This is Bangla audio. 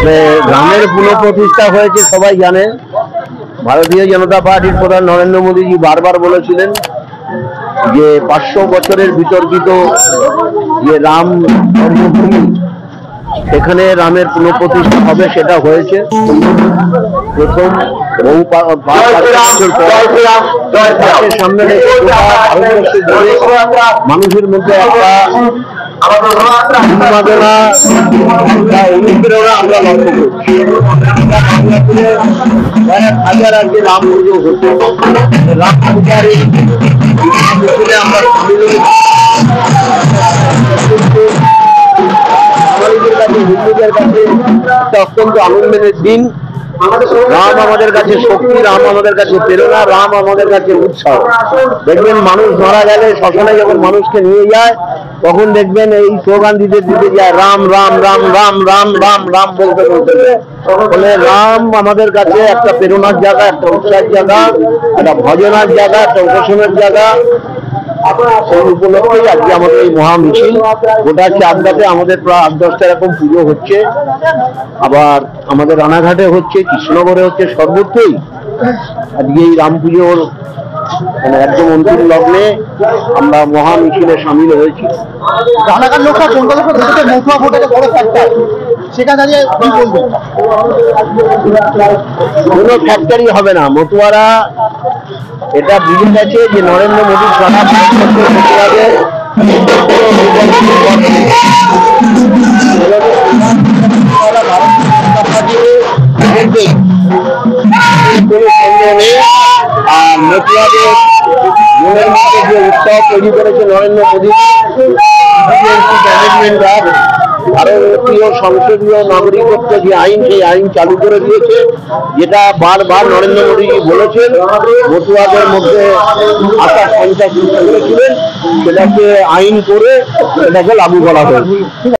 রামের পুনঃপ্রতিষ্ঠা হয়েছে সবাই জানে। ভারতীয় জনতা পার্টির প্রধান নরেন্দ্র মোদীজি বারবার বলেছিলেন যে 500 বছরের বিতর্কিত যে রাম জন্মভূমি, সেখানে রামের পুনঃপ্রতিষ্ঠা হবে, সেটা হয়েছে। প্রথম বহু বছর পর সামনে রেখে ভারতবর্ষে জুড়ে মানুষের মধ্যে একটা উন্মাদনা বা অনুপ্রেরণা আমরা লক্ষ্য করছি। কয়েক হাজার আগে রাম পুজো হতো, রাম পূজার আমরা হিন্দুদের কাছে একটা অত্যন্ত আনন্দের দিন। রাম আমাদের কাছে শক্তি, রাম আমাদের কাছে প্রেরণা, রাম আমাদের কাছে উৎসাহ। দেখবেন মানুষ মারা গেলে শ্মশানে যখন মানুষকে নিয়ে যায়, তখন দেখবেন এই স্লোগান দিতে দিতে যায় রাম রাম রাম রাম রাম রাম রাম বলতে বলতে। ফলে রাম আমাদের কাছে একটা প্রেরণার জায়গা, একটা উৎসাহের জায়গা, একটা ভজনার জায়গা, একটা উপাসনের জায়গা। সেই উপলক্ষেই আজকে আমাদের এই মহা মিছিল। গোটা চাকদাতে আমাদের প্রায় 8-10টা এরকম পুজো হচ্ছে, আবার আমাদের রানাঘাটে হচ্ছে, কৃষ্ণনগরে হচ্ছে, সর্বত্রই আজকে এই রাম পুজোর একদম অন্তিম লগ্নে আমরা মহা মিছিলে সামিল হয়েছি। রানাঘাট লোকসভা মতুয়া ভোটে বড় ফ্যাক্টর, সেখানে দাঁড়িয়ে কি বলবেন? কোনো ফ্যাক্টরি হবে না। মতুয়ারা এটা বুঝে গেছে যে নরেন্দ্র মোদী সারা মতুয়াদের আর মতুয়াদের মনের মধ্যে যে উৎসাহ তৈরি করেছে নরেন্দ্র মোদী ম্যানেজমেন্টরা, ভারতীয় সংসদীয় নাগরিকত্ব যে আইন, সেই আইন চালু করে দিয়েছে, যেটা বারবার নরেন্দ্র মোদীজি বলেছেন মতুয়াদের মধ্যে আশা সংখ্যা সৃষ্টি করেছিলেন, সেটাকে আইন করে সেটাকে লাগু করা হয়েছে।